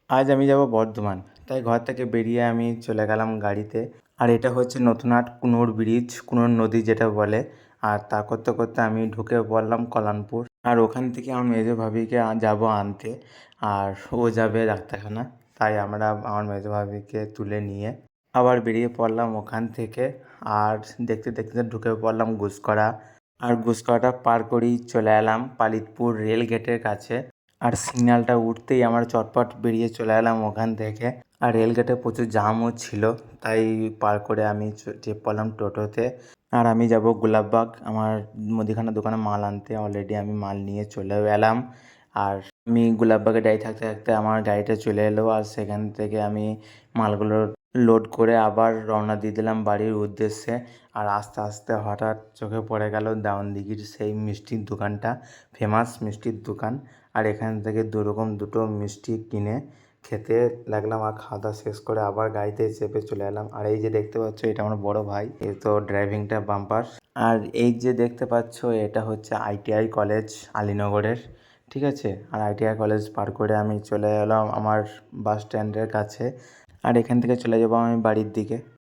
আজ আমি যাব বর্ধমান, তাই ঘর থেকে বেরিয়ে আমি চলে গেলাম গাড়িতে। আর এটা হচ্ছে নতুনহাট কুনোর ব্রিজ, কুনোর নদী যেটা বলে। আর তা করতে করতে আমি ঢুকে পড়লাম কল্যাণপুর। আর ওখান থেকে আমার মেজো ভাবিকে যাবো আনতে। আর ও যাবে ডাক্তারখানা, তাই আমরা আমার মেজো ভাবিকে তুলে নিয়ে আবার বেরিয়ে পড়লাম ওখান থেকে। আর দেখতে দেখতে ঢুকে পড়লাম গুসকরা। আর গুসকরাটা পার করেই চলে এলাম পালিতপুর রেল গেটের কাছে। আর সিগন্যালটা উঠতেই আমরা চটপট বেরিয়ে চলে এলাম ওখান থেকে। আর রেলগেটে প্রচুর জ্যামও ছিল, তাই পার করে আমি চেপে পড়লাম টোটোতে। আর আমি যাব গোলাপবাগ আমার মুদিখানা দোকানে মাল আনতে। অলরেডি আমি মাল নিয়ে চলেও এলাম। আর আমি গোলাপবাগে দাঁড়িয়ে থাকতে থাকতে আমার গাড়িটা চলে এলো, আর সেখান থেকে আমি মালগুলো লোড করে আবার রওনা দিয়ে দিলাম বাড়ির উদ্দেশ্যে। আর আস্তে আস্তে হঠাৎ চোখে পড়ে গেল দেওয়ানদিঘির সেই মিষ্টির দোকানটা, ফেমাস মিষ্টির দোকান। আর এখান থেকে দুটো মিষ্টি কিনে খেতে লাগলাম। আর খাওয়া দাওয়া শেষ করে আবার গাড়িতে চেপে চলে এলাম। আর এই যে দেখতে পাচ্ছ, এটা আমার বড় ভাই, এ তো ড্রাইভিংটা বাম্পার। আর এই যে দেখতে পাচ্ছ, এটা হচ্ছে ITI কলেজ আলীনগরের, ঠিক আছে। আর ITI কলেজ পার করে আমি চলে এলাম আমার বাস স্ট্যান্ডের কাছে। আর এখান থেকে চলে যাবো আমি বাড়ির দিকে।